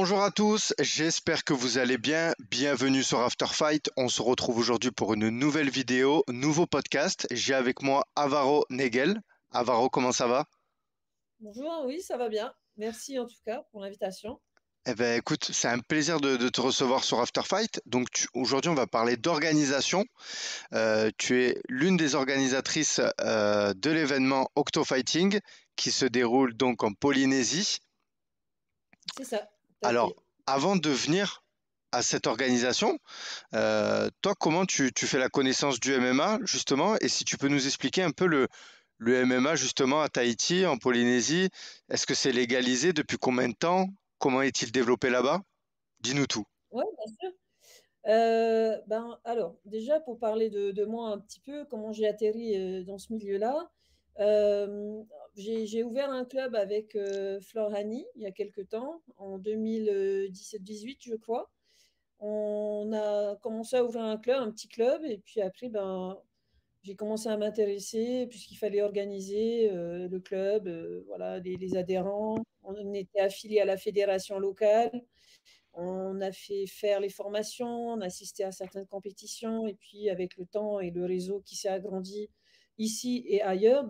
Bonjour à tous, j'espère que vous allez bien. Bienvenue sur After Fight. On se retrouve aujourd'hui pour une nouvelle vidéo, nouveau podcast. J'ai avec moi Avaro Negel. Avaro, comment ça va? Bonjour, oui, ça va bien. Merci en tout cas pour l'invitation. Eh ben, écoute, c'est un plaisir de te recevoir sur After Fight. Donc, aujourd'hui, on va parler d'organisation. Tu es l'une des organisatrices de l'événement Octofighting qui se déroule donc en Polynésie. C'est ça, tout à Alors, fait. avant de venir à cette organisation, toi, comment tu fais la connaissance du MMA, justement, et si tu peux nous expliquer un peu le MMA, justement, à Tahiti, en Polynésie, est-ce que c'est légalisé? Depuis combien de temps? Comment est-il développé là-bas? Dis-nous tout. Oui, bien sûr. Alors, déjà pour parler de moi un petit peu, comment j'ai atterri dans ce milieu-là, euh, j'ai ouvert un club avec Flore Hani il y a quelque temps, en 2017-18, je crois. On a commencé à ouvrir un club, un petit club, et puis après, j'ai commencé à m'intéresser puisqu'il fallait organiser le club, voilà, les adhérents. On était affilié à la fédération locale. On a fait faire les formations, on a assisté à certaines compétitions. Et puis, avec le temps et le réseau qui s'est agrandi ici et ailleurs,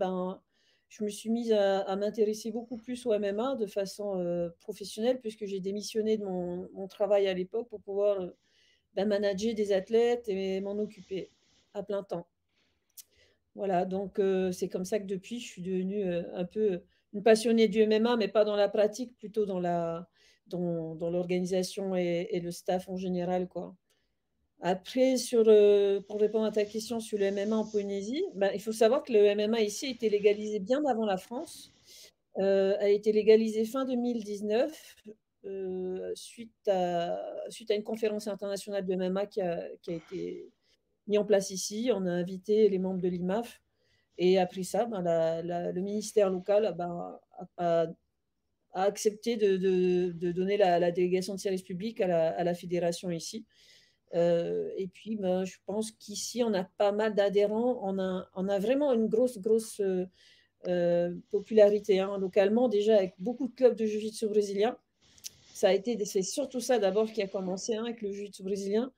je me suis mise à m'intéresser beaucoup plus au MMA de façon professionnelle puisque j'ai démissionné de mon travail à l'époque pour pouvoir manager des athlètes et m'en occuper à plein temps. Voilà, donc c'est comme ça que depuis, je suis devenue un peu une passionnée du MMA, mais pas dans la pratique, plutôt dans l'organisation et le staff en général, quoi. Après, pour répondre à ta question sur le MMA en Polynésie, il faut savoir que le MMA ici a été légalisé bien avant la France. A été légalisé fin 2019 suite à une conférence internationale de MMA qui a été mise en place ici. On a invité les membres de l'IMAF et après ça, le ministère local a accepté de donner la délégation de service public à la fédération ici. Et puis, je pense qu'ici, on a pas mal d'adhérents. On a vraiment une grosse popularité hein, localement, déjà avec beaucoup de clubs de jiu-jitsu brésilien. C'est surtout ça d'abord qui a commencé hein, avec le jiu-jitsu brésilien.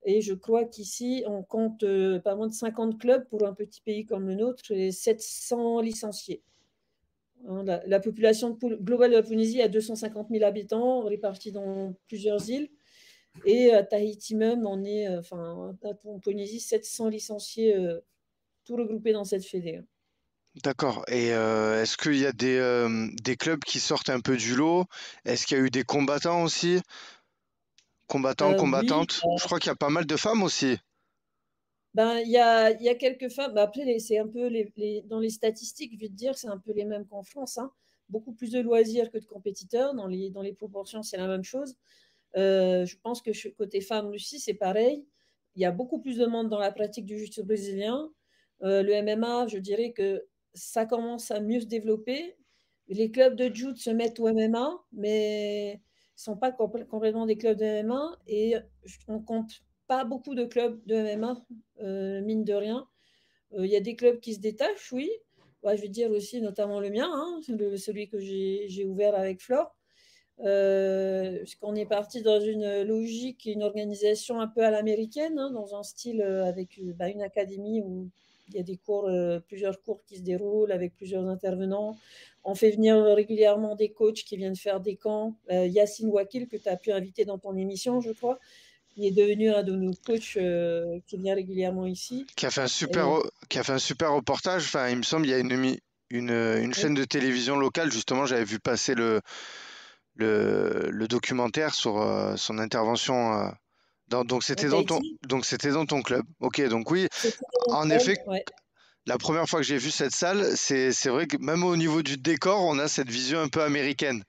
Et je crois qu'ici, on compte pas moins de 50 clubs pour un petit pays comme le nôtre et 700 licenciés. Hein, la population globale de la Polynésie a 250 000 habitants répartis dans plusieurs îles. Et à Tahiti même, on est, en Polynésie, 700 licenciés, tout regroupés dans cette fédé. D'accord. Et est-ce qu'il y a des clubs qui sortent un peu du lot? Est-ce qu'il y a eu des combattants aussi? Combattants, Oui, combattantes? Je crois qu'il y a pas mal de femmes aussi. il y a quelques femmes. Après, c'est un peu dans les statistiques, je vais te dire, c'est un peu les mêmes qu'en France. Hein. Beaucoup plus de loisirs que de compétiteurs. Dans les proportions, c'est la même chose. Je pense que côté femmes aussi, c'est pareil. Il y a beaucoup plus de monde dans la pratique du jiu-jitsu brésilien. Le MMA, je dirais que ça commence à mieux se développer. Les clubs de judo se mettent au MMA, mais ne sont pas complètement des clubs de MMA. Et on compte pas beaucoup de clubs de MMA, mine de rien. Il y a des clubs qui se détachent, oui. Ouais, je vais dire aussi notamment le mien, hein, celui que j'ai ouvert avec Flore. Puisqu'on est parti dans une logique, une organisation un peu à l'américaine, hein, dans un style avec une académie où il y a plusieurs cours qui se déroulent avec plusieurs intervenants. On fait venir régulièrement des coachs qui viennent faire des camps. Yacine Wakil, que tu as pu inviter dans ton émission, je crois, il est devenu un de nos coachs qui vient régulièrement ici. Qui a fait un Et, qui a fait un super reportage. Enfin, il me semble, il y a une oui, chaîne de télévision locale, justement, j'avais vu passer le documentaire sur son intervention. en Tahiti, Donc c'était dans ton club. Ok, donc oui, c'était mon en club, effet, ouais. la première fois que j'ai vu cette salle, c'est vrai que même au niveau du décor, on a cette vision un peu américaine.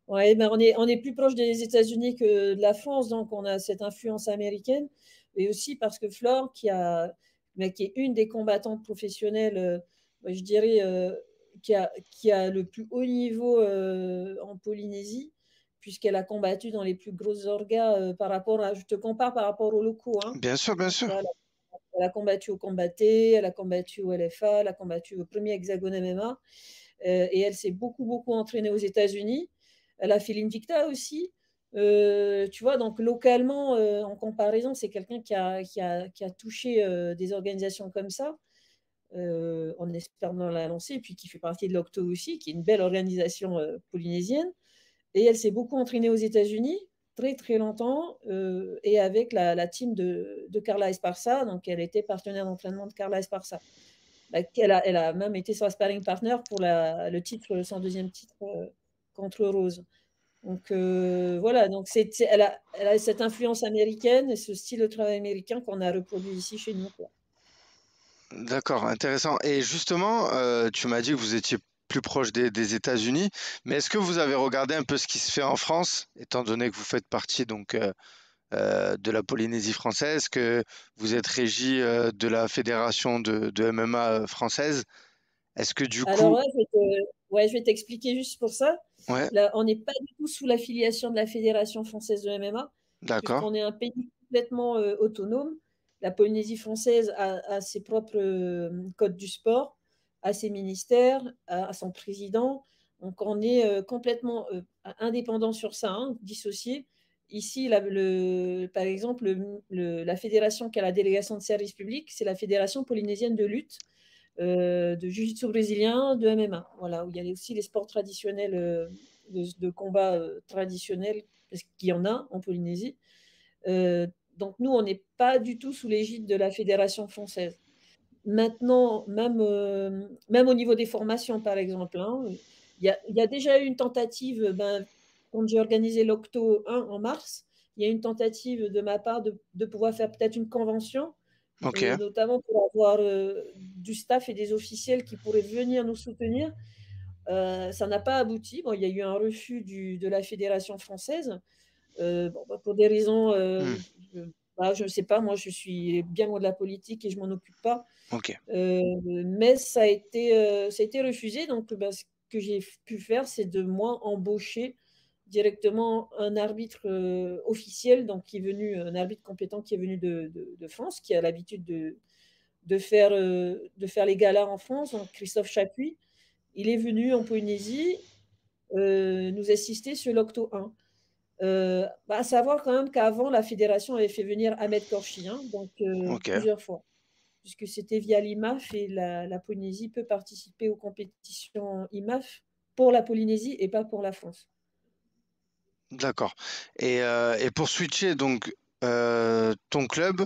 Ouais, on est plus proche des États-Unis que de la France, donc on a cette influence américaine, et aussi parce que Flore, qui est une des combattantes professionnelles, je dirais, qui a le plus haut niveau en Polynésie, puisqu'elle a combattu dans les plus grosses orgas je te compare par rapport aux locaux, hein. Bien sûr, bien Donc, sûr. elle a combattu au Combatté, elle a combattu au LFA, elle a combattu au premier Hexagone MMA, et elle s'est beaucoup, beaucoup entraînée aux États-Unis. Elle a fait l'Invicta aussi. Tu vois, donc localement, en comparaison, c'est quelqu'un qui a touché des organisations comme ça, en espérant la lancer, et puis qui fait partie de l'Octo aussi, qui est une belle organisation polynésienne. Et elle s'est beaucoup entraînée aux États-Unis, très très longtemps, et avec la team de Carla Esparza. Donc elle était partenaire d'entraînement de Carla Esparza. Bah, elle a même été sa sparring partner pour le titre, son deuxième titre contre Rose. Donc voilà, donc elle a cette influence américaine et ce style de travail américain qu'on a reproduit ici chez nous, quoi. D'accord, intéressant. Et justement, tu m'as dit que vous étiez plus proche des États-Unis, mais est-ce que vous avez regardé un peu ce qui se fait en France, étant donné que vous faites partie donc de la Polynésie française, que vous êtes régi de la fédération de MMA française? Est-ce que du Alors coup, ouais, je vais t'expliquer juste pour ça. ouais, Là, on n'est pas du tout sous l'affiliation de la Fédération française de MMA, d'accord, puisqu'on est un pays complètement autonome. La Polynésie française a ses propres codes du sport, a ses ministères, a son président. Donc on est complètement indépendant sur ça, hein, dissocié. Ici, par exemple, la fédération qui a la délégation de service public, c'est la Fédération polynésienne de lutte, de jiu-jitsu brésilien, de MMA. Voilà, où il y a aussi les sports traditionnels, de combat traditionnels, parce qu'il y en a en Polynésie. Donc nous, on n'est pas du tout sous l'égide de la Fédération française. Maintenant, même au niveau des formations, par exemple, hein, il y a déjà eu une tentative, ben, quand j'ai organisé l'Octo 1 en mars, il y a eu une tentative de ma part de pouvoir faire peut-être une convention, ok, notamment pour avoir du staff et des officiels qui pourraient venir nous soutenir. Ça n'a pas abouti. Bon, il y a eu un refus de la Fédération française. Bon, bah, pour des raisons, hmm, je ne sais pas, moi je suis bien loin de la politique et je m'en occupe pas. ok, Mais ça a été refusé. Donc, bah, ce que j'ai pu faire, c'est de moi embaucher directement un arbitre officiel, donc qui est venu, un arbitre compétent qui est venu de France, qui a l'habitude de faire les galas en France, donc Christophe Chapuis. Il est venu en Polynésie nous assister sur l'Octo 1. À savoir quand même qu'avant, la fédération avait fait venir Ahmed Korchi, hein, donc ok. plusieurs fois, puisque c'était via l'IMAF, et la Polynésie peut participer aux compétitions IMAF pour la Polynésie et pas pour la France. D'accord. Et pour switcher, donc, ton club,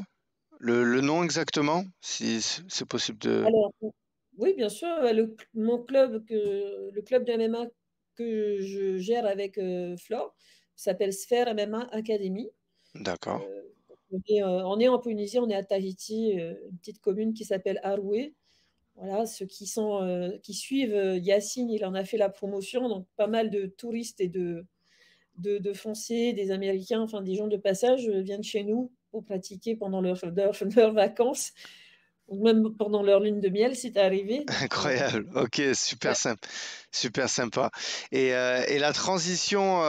le nom exactement, si c'est possible de... Alors, oui, bien sûr, mon club, le club de MMA que je gère avec Flore s'appelle Sphère MMA Academy. D'accord. Euh, on est en Polynésie, on est à Tahiti, une petite commune qui s'appelle Aroué. Voilà, ceux qui suivent Yacine, il en a fait la promotion, donc pas mal de touristes et de Français, des Américains, enfin des gens de passage viennent chez nous pour pratiquer pendant leurs vacances, ou même pendant leur lune de miel, c'est arrivé. Donc, Incroyable. Ok, ouais. super sympa. Et la transition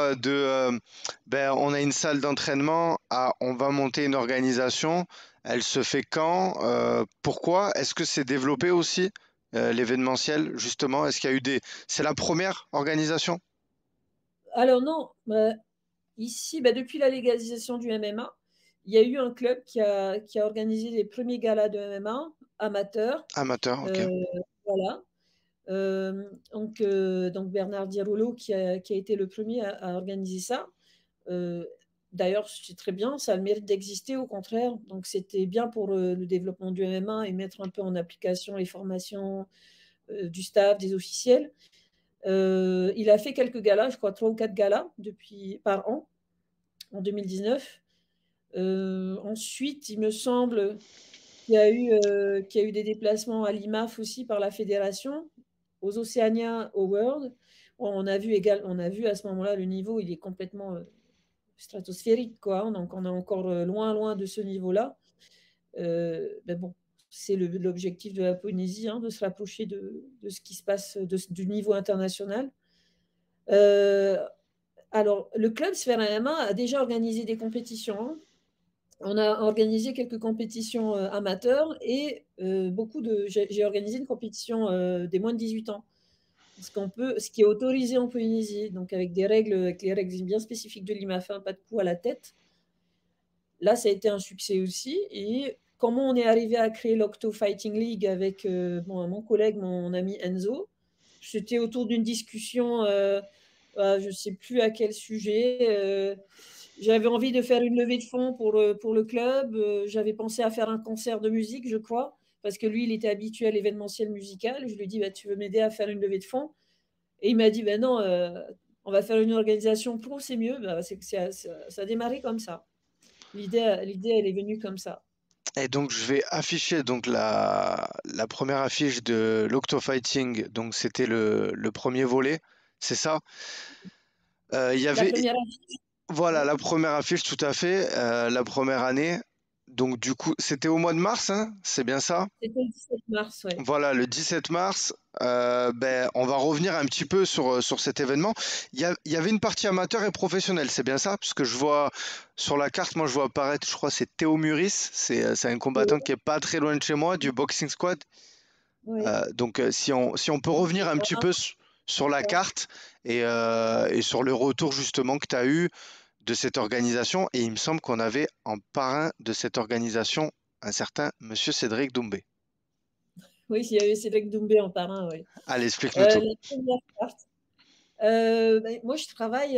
ben, on a une salle d'entraînement à on va monter une organisation, elle se fait quand? Pourquoi? Est-ce que c'est développé aussi, l'événementiel, justement? Est-ce qu'il y a eu des... C'est la première organisation? Alors non, ici, depuis la légalisation du MMA, il y a eu un club qui a organisé les premiers galas de MMA amateurs. Amateur, ok. Euh, voilà. Donc Bernard Diarolo qui a été le premier à organiser ça. Euh, D'ailleurs, c'est très bien, ça a le mérite d'exister, au contraire. Donc c'était bien pour le développement du MMA et mettre un peu en application les formations du staff, des officiels. Il a fait quelques galas, je crois 3 ou 4 galas par an, en 2019. Ensuite, il me semble qu'il y a eu des déplacements à l'IMAF aussi par la fédération, aux Oceania, au World. On a vu à ce moment-là le niveau, il est complètement stratosphérique, quoi, hein. Donc on est encore loin, loin de ce niveau-là. Mais bon, c'est l'objectif de la Polynésie, hein, de se rapprocher de ce qui se passe, du niveau international. Euh, alors, le club Sphère MMA a déjà organisé des compétitions, hein. On a organisé quelques compétitions amateurs et j'ai organisé une compétition des moins de 18 ans, ce qui est autorisé en Polynésie, donc avec les règles bien spécifiques de l'IMAFA, pas de coup à la tête. Là, ça a été un succès aussi. Et comment on est arrivé à créer l'Octo Fighting League avec mon collègue, mon ami Enzo, c'était autour d'une discussion, je ne sais plus à quel sujet. J'avais envie de faire une levée de fonds pour le club. J'avais pensé à faire un concert de musique, je crois, parce que lui, il était habitué à l'événementiel musical. Je lui ai dit, bah, tu veux m'aider à faire une levée de fonds? Et il m'a dit, ben non, on va faire une organisation pro, c'est mieux. Bah, ça a démarré comme ça. L'idée, elle est venue comme ça. Et donc, je vais afficher donc la première affiche de l'Octofighting. Donc, c'était le premier volet, c'est ça? Il y La avait, première affiche, voilà, ouais, la première affiche, tout à fait, la première année. Donc, du coup, c'était au mois de mars, hein, c'est bien ça? c'était le 17 mars, ouais. Voilà, le 17 mars, ben, on va revenir un petit peu sur cet événement. Il y avait une partie amateur et professionnelle, c'est bien ça? Parce que je vois sur la carte, moi je vois apparaître, je crois, c'est Théo Muris, c'est un combattant qui est pas très loin de chez moi, du Boxing Squad. Oui, Donc si on peut revenir un petit peu sur la carte et sur le retour justement que tu as eu de cette organisation, et il me semble qu'on avait en parrain de cette organisation un certain Monsieur Cédric Doumbé. oui, il y avait Cédric Doumbé en parrain, oui. Allez, explique-nous tout. La première carte. Moi, je travaille,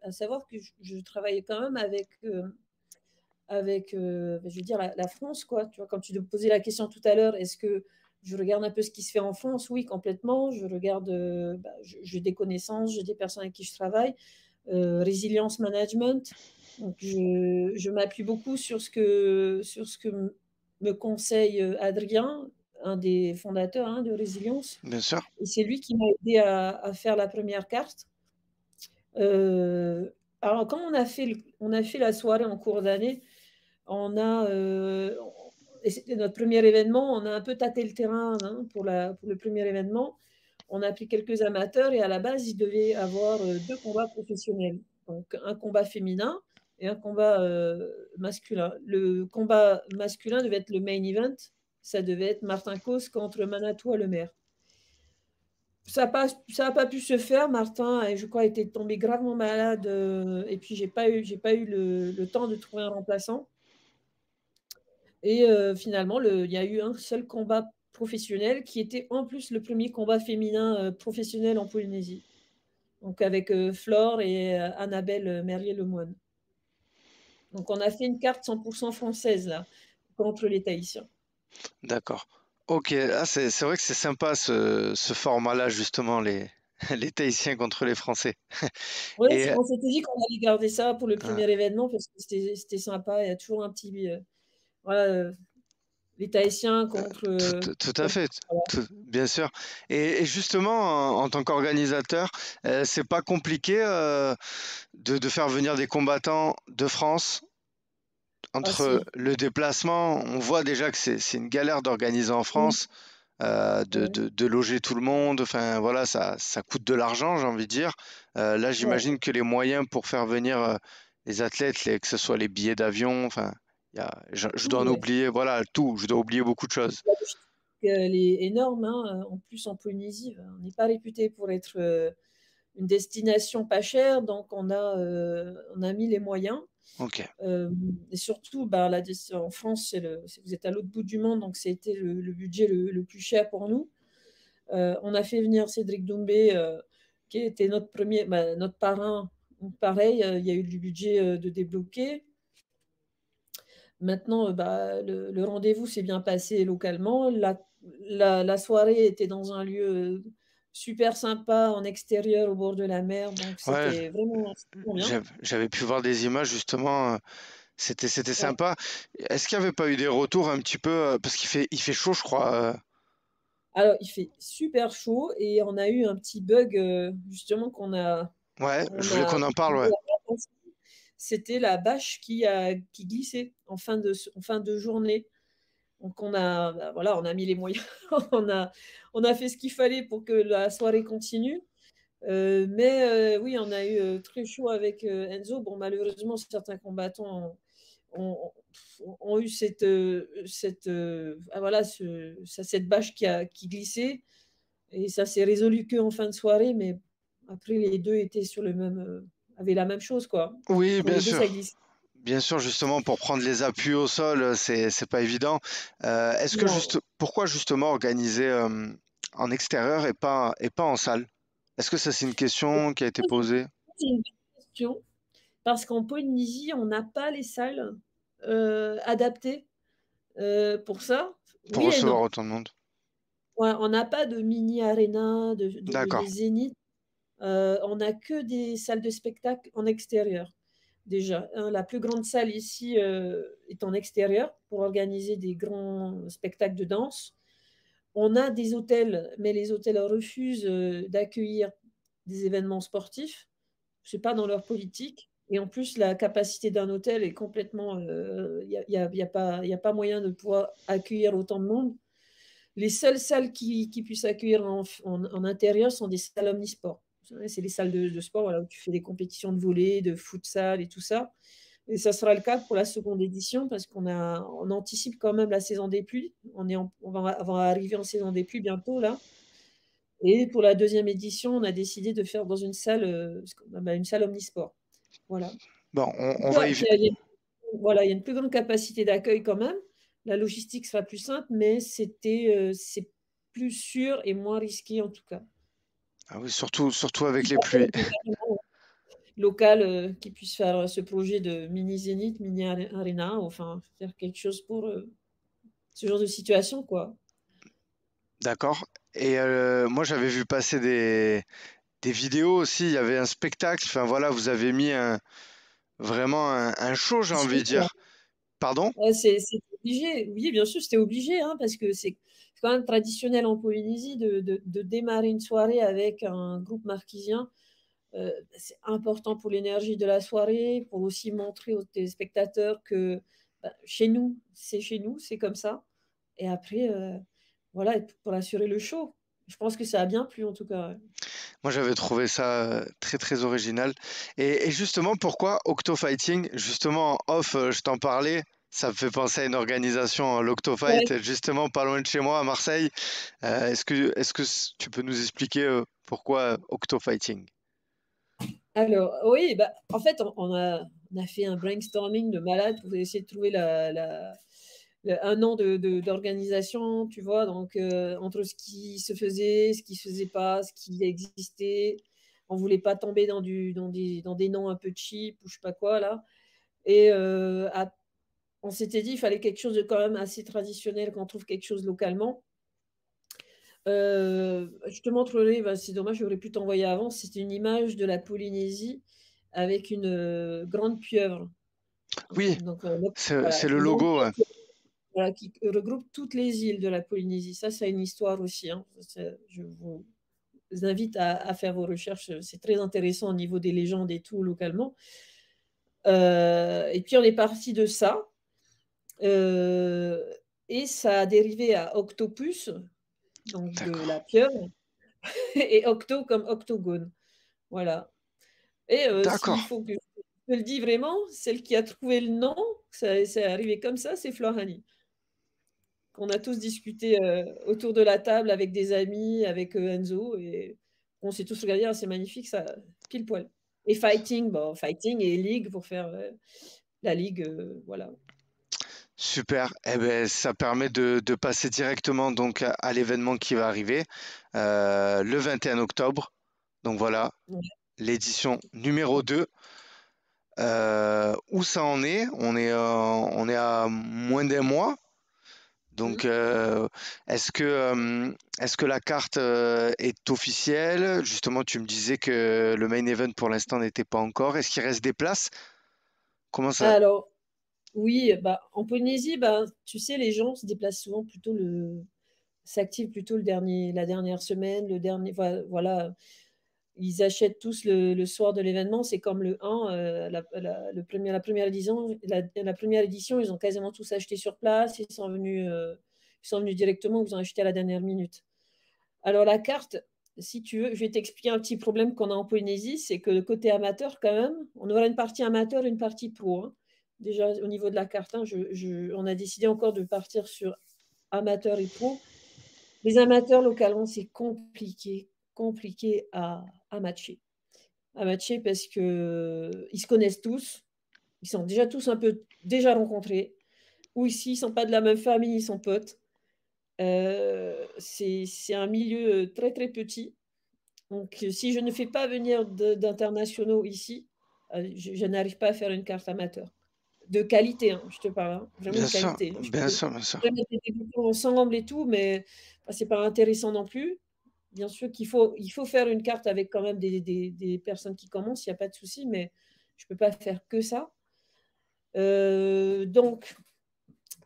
à savoir que je travaille quand même avec je veux dire, la France, quoi. Tu vois, quand tu te posais la question tout à l'heure, est-ce que je regarde un peu ce qui se fait en France? Oui, complètement. Je regarde, j'ai des connaissances, j'ai des personnes avec qui je travaille. Résilience management. Donc, je m'appuie beaucoup sur ce que me conseille Adrien, un des fondateurs hein, de Résilience. Bien sûr. Et c'est lui qui m'a aidé à faire la première carte. Euh, alors, quand on a fait la soirée en cours d'année, on a, et c'était notre premier événement, on a un peu tâté le terrain hein, pour le premier événement. On a pris quelques amateurs et à la base, il devait avoir deux combats professionnels. Donc, un combat féminin et un combat masculin. Le combat masculin devait être le main event. Ça devait être Martin Cos contre Manatou Le Maire. Ça a pas pu se faire. Martin, je crois, était tombé gravement malade. Et puis, j'ai pas eu le temps de trouver un remplaçant. Et finalement, il y a eu un seul combat professionnel qui était en plus le premier combat féminin professionnel en Polynésie. Donc avec Flore et Annabelle Merlier-Lemoine. Donc on a fait une carte 100% française là, contre les Tahitiens. D'accord. Ok, ah, c'est vrai que c'est sympa ce format-là, justement, les Tahitiens contre les Français. Oui, Et on s'était dit qu'on allait garder ça pour le euh, premier événement parce que c'était sympa. Il y a toujours un petit. Voilà, les Tahitiens contre. tout à fait, bien sûr. Et justement, en tant qu'organisateur, c'est pas compliqué de faire venir des combattants de France Ah entre si. le déplacement. On voit déjà que c'est une galère d'organiser en Mm, France. ouais, De loger tout le monde. Enfin, voilà, ça coûte de l'argent, j'ai envie de dire. Là, ouais. j'imagine que les moyens pour faire venir les athlètes, que ce soit les billets d'avion, enfin, je dois Tout, en ouais. oublier, voilà, tout. Je dois oublier beaucoup de choses. La logistique, elle est énorme. Hein. En plus, en Polynésie, on n'est pas réputé pour être une destination pas chère, donc on a mis les moyens. Ok, Et surtout, en France, vous êtes à l'autre bout du monde, donc c'était le budget le plus cher pour nous. On a fait venir Cédric Doumbé, qui était notre parrain. Donc, pareil, il y a eu du budget de débloquer. Maintenant, le rendez-vous s'est bien passé localement. La soirée était dans un lieu super sympa, en extérieur, au bord de la mer. Donc, ouais, c'était vraiment bien. j'avais pu voir des images justement. C'était Ouais. sympa. Est-ce qu'il n'y avait pas eu des retours un petit peu parce il fait chaud, je crois. Alors, il fait super chaud et on a eu un petit bug, justement, Ouais, je on voulais a qu'on en parle, ouais. c'était la bâche qui glissait en fin de journée. Donc voilà, on a mis les moyens, on a fait ce qu'il fallait pour que la soirée continue. Mais oui, on a eu très chaud avec Enzo. Bon, malheureusement, certains combattants ont, ont eu cette bâche qui glissait. Et ça s'est résolu qu'en fin de soirée, mais après, les deux étaient sur le même, avaient la même chose, quoi. Oui, Pour bien les deux, ça sûr. glisse. Bien sûr, justement, pour prendre les appuis au sol, c'est pas évident. Non, Pourquoi justement organiser en extérieur et pas en salle? Est-ce que ça c'est une question qui a été posée c'est une bonne question. Parce qu'en Polynésie, on n'a pas les salles adaptées pour ça. pour Oui et recevoir non. autant de monde? Ouais, on n'a pas de mini arena, de D'accord. mini zénith. On n'a que des salles de spectacle en extérieur. Déjà, hein. La plus grande salle ici est en extérieur pour organiser des grands spectacles de danse. On a des hôtels, mais les hôtels refusent d'accueillir des événements sportifs. C'est pas dans leur politique. Et en plus, la capacité d'un hôtel est complètement. Il y a pas moyen de pouvoir accueillir autant de monde. Les seules salles qui puissent accueillir en intérieur sont des salles omnisports. C'est les salles de sport voilà, où tu fais des compétitions de volley, de futsal et tout ça. Et ça sera le cas pour la seconde édition parce on anticipe quand même la saison des pluies. On va arriver en saison des pluies bientôt là. Et pour la deuxième édition, on a décidé de faire dans une salle, une salle omnisport. Voilà. Bon, on va Toi, y... voilà, il y a une plus grande capacité d'accueil quand même. La logistique sera plus simple, mais c'est plus sûr et moins risqué en tout cas. Ah oui, surtout avec Si les tu appelles pluies. un gouvernement local qui puisse faire ce projet de mini Zénith, mini Arena, enfin faire quelque chose pour ce genre de situation, quoi. D'accord. Et moi j'avais vu passer des vidéos aussi, il y avait un spectacle, enfin voilà, vous avez mis vraiment un show, j'ai C'est envie de sûr, quoi. dire. Pardon? Ouais, c'est obligé. Oui, bien sûr, c'était obligé, hein, parce que c'est quand même traditionnel en Polynésie de démarrer une soirée avec un groupe marquisien. C'est important pour l'énergie de la soirée, pour aussi montrer aux téléspectateurs que bah, chez nous, c'est comme ça. Et après, voilà, et pour assurer le show. Je pense que ça a bien plu en tout cas. Ouais. Moi, j'avais trouvé ça très très original. Et justement, pourquoi Octofighting? Justement, en off, je t'en parlais. Ça me fait penser à une organisation, Ouais. l'Octofight, justement pas loin de chez moi, à Marseille. Tu peux nous expliquer pourquoi Octofighting? Alors, oui, bah, en fait, on a fait un brainstorming de malade pour essayer de trouver un an d'organisation, tu vois, donc entre ce qui se faisait, ce qui se faisait pas, ce qui existait. On voulait pas tomber dans des noms un peu cheap ou je sais pas quoi, là. Et on s'était dit, il fallait quelque chose de quand même assez traditionnel, qu'on trouve quelque chose localement. Je te montrerai, bah, c'est dommage, j'aurais pu t'envoyer avant. C'était une image de la Polynésie avec une grande pieuvre. Oui, Donc, c'est voilà, le une grande logo, ouais. pieuvre voilà, qui regroupe toutes les îles de la Polynésie. Ça a une histoire aussi, hein. Je vous invite à faire vos recherches. C'est très intéressant au niveau des légendes et tout localement. Et puis, on est parti de ça. Euh, et ça a dérivé à Octopus, donc de D'accord. la pieuvre, et Octo comme octogone. Voilà. Et s'il D'accord. faut que je te le dise vraiment, celle qui a trouvé le nom, ça c'est arrivé comme ça, c'est Florani. Qu'on a tous discuté autour de la table avec des amis, avec Enzo, et on s'est tous regardé, ah, c'est magnifique, ça, pile poil. Et Fighting, bon, Fighting et League pour faire la Ligue, voilà. Super. Eh ben, ça permet de passer directement donc à l'événement qui va arriver le 21 octobre. Donc voilà, Ouais. l'édition numéro 2. Où ça en est? On est à moins d'un mois. Mm. Donc, est-ce que la carte est officielle? Justement, tu me disais que le main event pour l'instant n'était pas encore. Est-ce qu'il reste des places? Comment ça? Alors, oui, bah, en Polynésie, bah, tu sais, les gens se déplacent souvent s'activent plutôt la dernière semaine, le dernier, voilà, ils achètent tous le soir de l'événement. C'est comme le 1, la première édition, la première édition, ils ont quasiment tous acheté sur place. Ils sont venus directement, ils ont acheté à la dernière minute. Alors la carte, si tu veux, je vais t'expliquer un petit problème qu'on a en Polynésie, c'est que le côté amateur, quand même, on aura une partie amateur et une partie pro, hein. Déjà, au niveau de la carte, hein, on a décidé encore de partir sur amateur et pro. Les amateurs localement, c'est compliqué à matcher. À matcher parce que ils se connaissent tous, ils sont déjà tous un peu déjà rencontrés, ou ici, ils sont pas de la même famille, ils sont potes. C'est un milieu, très, très petit. Donc, si je ne fais pas venir d'internationaux ici, je n'arrive pas à faire une carte amateur. De qualité, hein, je te parle, hein, vraiment Bien de sûr, qualité. Je bien peux sûr, bien sûr. même mettre des débutants ensemble et tout, mais bah, c'est pas intéressant non plus. Bien sûr qu'il faut faire une carte avec quand même des personnes qui commencent, il y a pas de souci, mais je peux pas faire que ça. Donc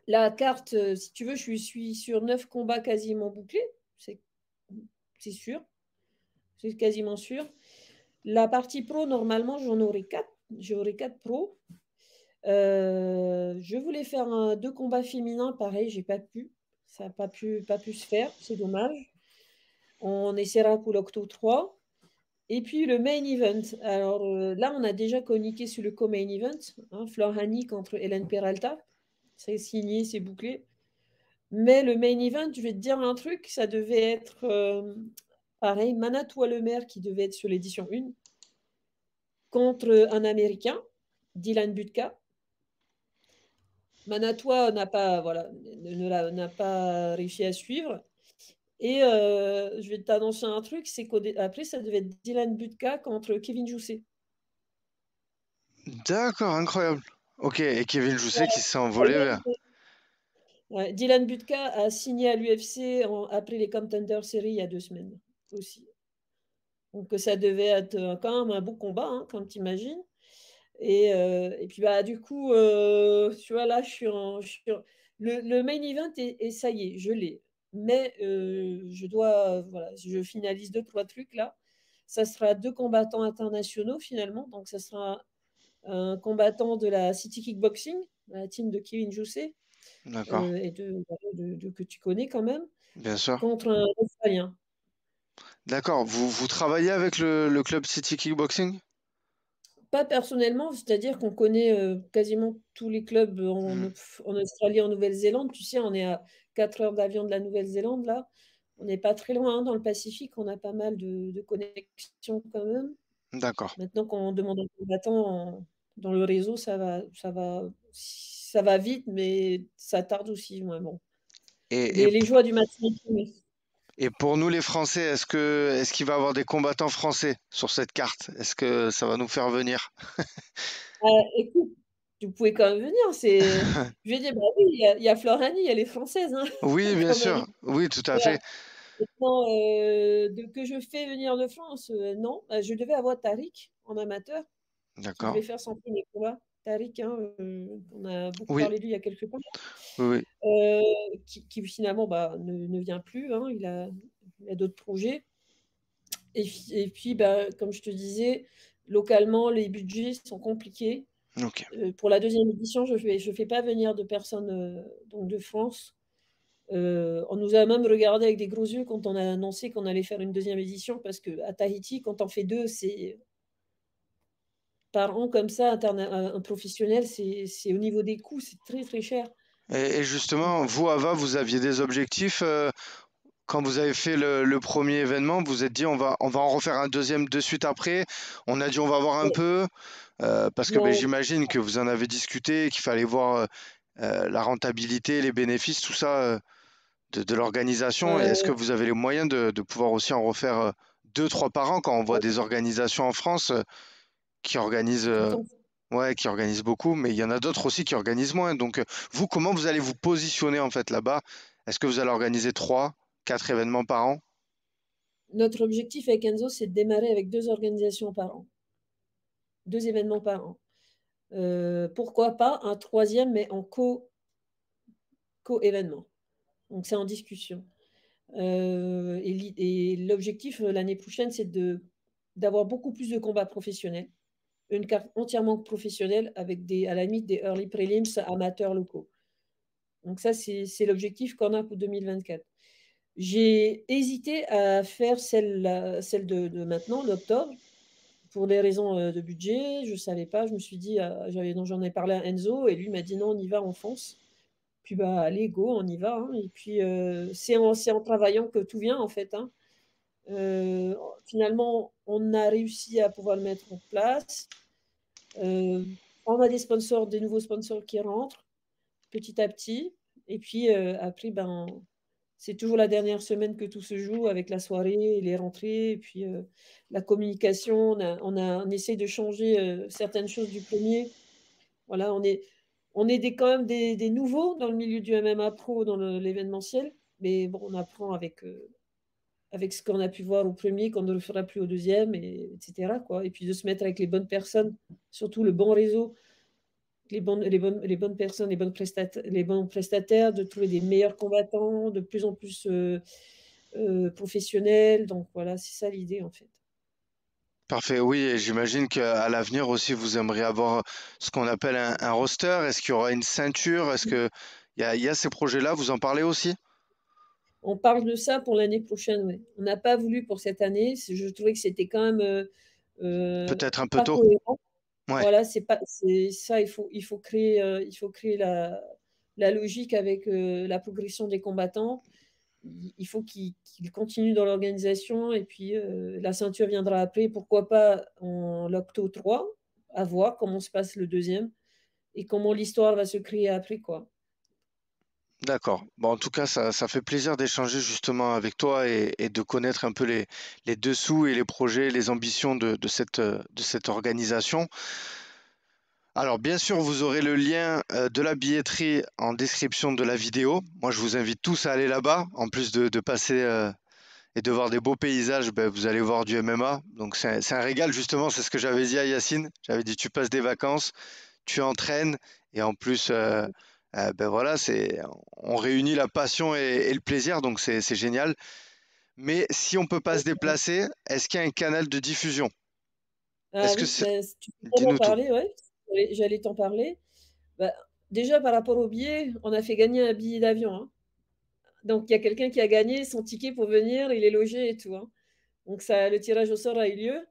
la carte, si tu veux, je suis sur 9 combats quasiment bouclés, c'est c'est sûr, c'est quasiment sûr. La partie pro, normalement, j'en aurai 4. J'aurai 4 pros. Je voulais faire 2 combats féminins, pareil, j'ai pas pu. Ça n'a pas pu se faire, c'est dommage. On essaiera pour l'Octo 3. Et puis le main event. Alors là, on a déjà communiqué sur le co-main event, hein, Flor Hani contre Hélène Peralta. C'est signé, c'est bouclé. Mais le main event, je vais te dire un truc, ça devait être pareil, Manatoua Lemaire qui devait être sur l'édition 1 contre un Américain, Dylan Butka. Manatoua n'a pas, voilà, n'a pas réussi à suivre. Et je vais t'annoncer un truc, c'est qu'après, ça devait être Dylan Butka contre Kevin Jousset. D'accord, incroyable. Ok, et Kevin Jousset qui s'est envolé vers. Ouais, Dylan Butka a signé à l'UFC après les Contender Series il y a 2 semaines aussi. Donc ça devait être quand même un beau combat, hein, comme tu imagines. Et puis bah, du coup, tu vois, là, le main event, et ça y est, je l'ai. Mais je dois, voilà, je finalise 2, 3 trucs là. Ça sera 2 combattants internationaux finalement. Donc ça sera un combattant de la City Kickboxing, la team de Kevin Jousset, D'accord, et que tu connais quand même, bien sûr. contre un Australien. D'accord, vous travaillez avec le club City Kickboxing? Pas personnellement, c'est-à-dire qu'on connaît quasiment tous les clubs Hmm, en Australie, en Nouvelle-Zélande. Tu sais, on est à 4 heures d'avion de la Nouvelle-Zélande, là. On n'est pas très loin, hein, dans le Pacifique. On a pas mal de connexions quand même. d'accord. Maintenant qu'on demande un combattant dans le réseau, ça va vite, mais ça tarde aussi. Ouais, bon. Et, et, Les joies du matchmaking. et pour nous les Français, est-ce qu'il va y avoir des combattants français sur cette carte? Est-ce que ça va nous faire venir? Écoute, vous pouvez quand même venir. Je vais dire, bah oui, il y a Florani, elle est française, hein, Oui, bien quand même. sûr. Oui, tout à Voilà. fait. Maintenant, que je fais venir de France, non. Je devais avoir Tariq en amateur, qui D'accord. devait faire son premier combat. Tariq, hein, on a beaucoup Oui, parlé de lui il y a quelques temps, oui, oui. euh, qui finalement bah, ne vient plus, hein, il a d'autres projets. Et puis, bah, comme je te disais, localement, les budgets sont compliqués. Ok. Pour la deuxième édition, je fais pas venir de personnes donc de France. On nous a même regardé avec des gros yeux quand on a annoncé qu'on allait faire une deuxième édition, parce qu'à Tahiti, quand on fait 2, c'est par an comme ça, un professionnel, c'est au niveau des coûts, c'est très très cher. Et justement, vous, Ava, vous aviez des objectifs quand vous avez fait le premier événement, vous vous êtes dit on va en refaire un deuxième de suite après. On a dit on va voir un Ouais. peu parce que ben, Non, j'imagine que vous en avez discuté, qu'il fallait voir la rentabilité, les bénéfices, tout ça de l'organisation. Et est-ce que euh, vous avez les moyens de pouvoir aussi en refaire deux, trois par an quand on voit des organisations en France qui organisent, c'est tout le temps. ouais, qui organisent beaucoup, mais il y en a d'autres aussi qui organisent moins. Donc, vous, comment vous allez vous positionner en fait là-bas? Est-ce que vous allez organiser trois, quatre événements par an? Notre objectif avec Enzo, c'est de démarrer avec 2 organisations par an, 2 événements par an. Pourquoi pas un troisième, mais en co-événement. Donc c'est en discussion. Et l'objectif l'année prochaine, c'est d'avoir beaucoup plus de combats professionnels, une carte entièrement professionnelle avec à la limite des early prelims amateurs locaux. Donc ça, c'est l'objectif qu'on a pour 2024. J'ai hésité à faire celle de maintenant, d'octobre, pour des raisons de budget. Je ne savais pas, je me suis dit, j'en ai parlé à Enzo et lui m'a dit non, on y va, on fonce. Puis bah, allez, go, on y va, hein. Et puis c'est en travaillant que tout vient en fait, hein. Euh, Finalement, on a réussi à pouvoir le mettre en place. Euh, on a des sponsors, des nouveaux sponsors qui rentrent petit à petit. Et puis après, ben, c'est toujours la dernière semaine que tout se joue avec la soirée, les rentrées, et puis la communication. On essaye de changer certaines choses du premier. Voilà, on est quand même des nouveaux dans le milieu du MMA Pro, dans l'événementiel. Mais bon, on apprend avec ce qu'on a pu voir au premier, qu'on ne le fera plus au deuxième, etc., quoi. Et puis de se mettre avec les bonnes personnes, surtout le bon réseau, les bonnes personnes, les bons prestataires, de trouver des meilleurs combattants, de plus en plus professionnels. Donc voilà, c'est ça l'idée en fait. Parfait, oui, et j'imagine qu'à l'avenir aussi, vous aimeriez avoir ce qu'on appelle un roster. Est-ce qu'il y aura une ceinture? Est-ce que il y a ces projets-là? Vous en parlez aussi? On parle de ça pour l'année prochaine, ouais. On n'a pas voulu pour cette année. Je trouvais que c'était quand même Peut-être un peu pas tôt. cohérent. Ouais, Voilà, c'est pas, c'est ça. Il faut créer la logique avec la progression des combattants. Il faut qu'ils continuent dans l'organisation et puis la ceinture viendra après. Pourquoi pas en l'octo 3, à voir comment se passe le deuxième et comment l'histoire va se créer après, quoi. d'accord. Bon, en tout cas, ça fait plaisir d'échanger justement avec toi et de connaître un peu les dessous et les projets, les ambitions de cette organisation. Alors, bien sûr, vous aurez le lien de la billetterie en description de la vidéo. Moi, je vous invite tous à aller là-bas. En plus de passer et de voir des beaux paysages, ben, vous allez voir du MMA. Donc, c'est un régal, justement. C'est ce que j'avais dit à Yacine. J'avais dit, tu passes des vacances, tu entraînes et en plus, ben voilà, on réunit la passion et le plaisir. Donc, c'est génial. Mais si on peut pas se déplacer, est-ce qu'il y a un canal de diffusion? Ah Est-ce que oui, c'est... ben, tu peux m'en Dis-nous tout. parler, ouais. J'allais t'en parler. Bah, déjà, par rapport au billet, on a fait gagner un billet d'avion, hein. Donc, il y a quelqu'un qui a gagné son ticket pour venir, il est logé et tout, hein. Donc, ça, le tirage au sort a eu lieu.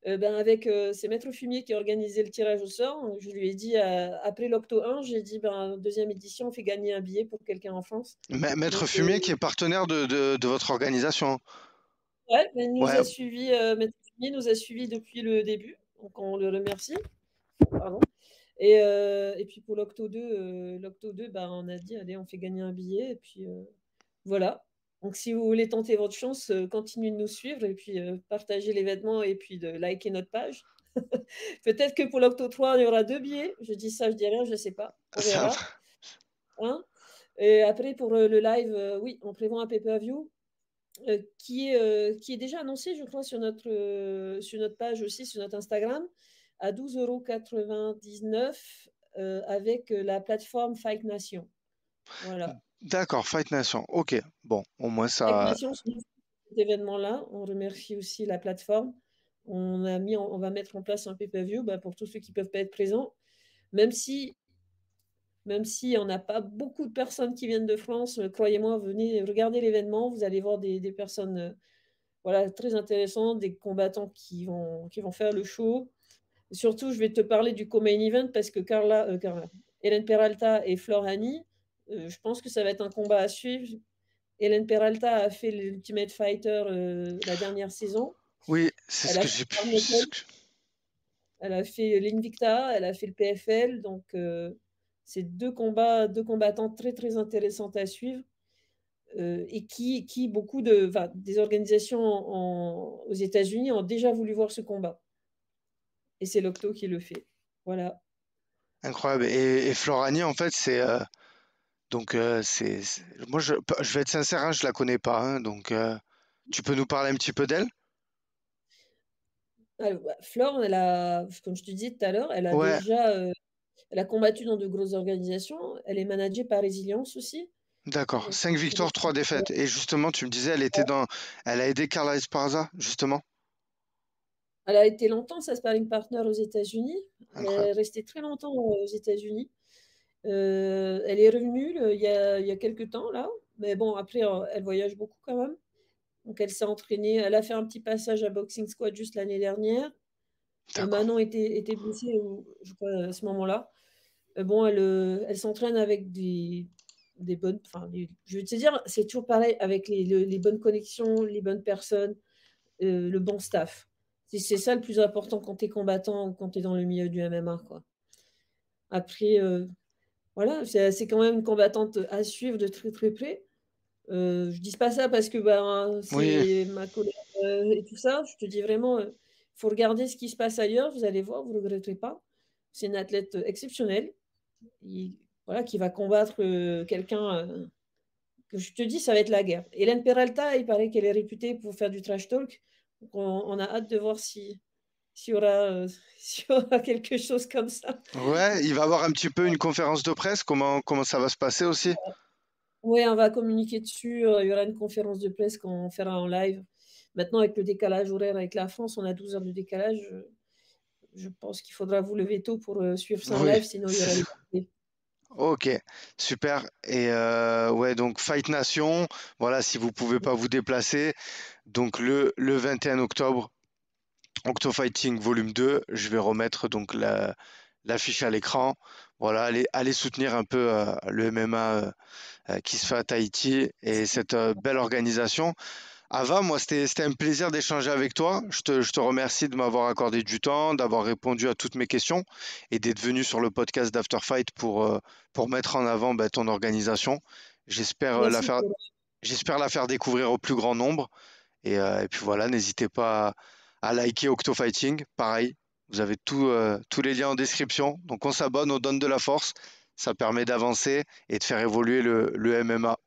Ben, avec c'est Maître Fumier qui a organisé le tirage au sort. Donc, je lui ai dit, après l'Octo 1, j'ai dit, ben, deuxième édition, on fait gagner un billet pour quelqu'un en France. Maître Donc, Fumier qui est partenaire de votre organisation. ouais, ben, il nous Ouais, a suivis, Maître Fumier nous a suivis depuis le début. Donc, on le remercie. Pardon. Et puis pour l'Octo 2 ben, on a dit, allez, on fait gagner un billet. Et puis voilà. Donc si vous voulez tenter votre chance, continuez de nous suivre et puis partagez l'événement et puis de liker notre page. Peut-être que pour l'Octo 3, il y aura deux billets. Je dis ça, je dis rien, je ne sais pas. On ça, verra. Hein. Et après, pour le live, oui, on prévoit un pay-per-view qui est déjà annoncé, je crois, sur notre page aussi, sur notre Instagram, à 12,99 € avec la plateforme Fight Nation. Voilà. d'accord, Fight Nation. Ok, bon, au moins Fight ça. Nation, c'est cet événement-là. On remercie aussi la plateforme. On va mettre en place un pay-per-view bah, pour tous ceux qui ne peuvent pas être présents. Même si, même si on n'a pas beaucoup de personnes qui viennent de France, croyez-moi, venez regarder l'événement. Vous allez voir des personnes voilà, très intéressantes, des combattants qui vont faire le show. Surtout, je vais te parler du co-main event parce que Hélène Peralta et Flor Hani, je pense que ça va être un combat à suivre. Hélène Peralta a fait l'Ultimate Fighter la dernière saison. Oui, c'est ce Elle a que fait j'ai pu. Arnold, elle a fait l'Invicta, elle a fait le PFL. Donc, c'est deux combattants très, très intéressants à suivre et beaucoup des organisations aux États-Unis ont déjà voulu voir ce combat. Et c'est l'Octo qui le fait. Voilà. Incroyable. Et Floranie, en fait, moi, je vais être sincère, hein, je la connais pas, hein, donc tu peux nous parler un petit peu d'elle? Alors, bah, Flore, comme je te disais tout à l'heure, Ouais, elle a combattu dans de grosses organisations. Elle est managée par Résilience aussi. d'accord. Donc, 5 victoires, 3 défaites. Et justement, tu me disais, elle a aidé Carla Esparza, justement. elle a été longtemps sa sparring partner aux États-Unis. Elle est Incroyable. restée très longtemps aux États-Unis. Elle est revenue il y a quelques temps, là. Mais bon, après, elle voyage beaucoup quand même. Donc, elle s'est entraînée. Elle a fait un petit passage à Boxing Squad juste l'année dernière. D'accord. Manon était blessée, je crois, à ce moment-là. Bon, elle s'entraîne avec des bonnes, enfin, je veux te dire, c'est toujours pareil avec les bonnes connexions, les bonnes personnes, le bon staff. C'est ça le plus important quand tu es combattant ou quand tu es dans le milieu du MMA, quoi. Après, voilà, c'est quand même une combattante à suivre de très, très près. Je dis pas ça parce que, ben, Oui, c'est ma collègue, et tout ça. Je te dis vraiment, faut regarder ce qui se passe ailleurs, vous allez voir, vous ne regretterez pas. C'est une athlète exceptionnelle, i voilà, qui va combattre, quelqu'un, que je te dis, ça va être la guerre. Hélène Peralta, il paraît qu'elle est réputée pour faire du trash talk. Donc on a hâte de voir s'il y aura, s'il y aura quelque chose comme ça. ouais, il va y avoir un petit peu une conférence de presse. Comment ça va se passer aussi? Oui, on va communiquer dessus, il y aura une conférence de presse qu'on fera en live. Maintenant, avec le décalage horaire avec la France, on a 12 heures de décalage, je pense qu'il faudra vous lever tôt pour, suivre ça en Oui, live, sinon il y aura les replays. ok, super. Et ouais, donc Fight Nation, voilà, si vous pouvez pas vous déplacer, donc le 21 octobre, Octofighting Volume 2, je vais remettre donc l'affiche à l'écran. Voilà, allez soutenir un peu le MMA qui se fait à Tahiti et cette belle organisation. Ava, moi, c'était un plaisir d'échanger avec toi. Je te remercie de m'avoir accordé du temps, d'avoir répondu à toutes mes questions et d'être venu sur le podcast d'Afterfight pour mettre en avant ton organisation. J'espère Merci pour j'espère la faire découvrir au plus grand nombre. Et puis voilà, n'hésitez pas à liker Octofighting. Pareil, vous avez tous les liens en description. Donc on s'abonne, on donne de la force. Ça permet d'avancer et de faire évoluer le MMA.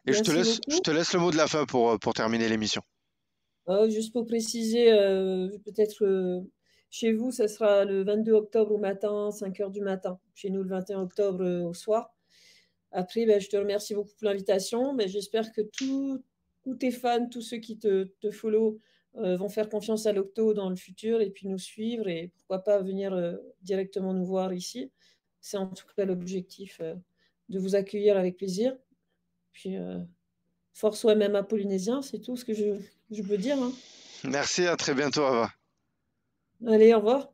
Et merci je beaucoup. te laisse le mot de la fin pour terminer l'émission. Juste pour préciser, peut-être, chez vous, ça sera le 22 octobre au matin, 5 heures du matin. Chez nous, le 21 octobre, au soir. Après, je te remercie beaucoup pour l'invitation, mais j'espère que tous tes fans, tous ceux qui te follow, vont faire confiance à l'Octo dans le futur et puis nous suivre et pourquoi pas venir, directement nous voir ici. C'est en tout cas l'objectif, de vous accueillir avec plaisir. Puis, force au MMA polynésien, c'est tout ce que je peux dire, hein. Merci, à très bientôt, Ava. Allez, au revoir.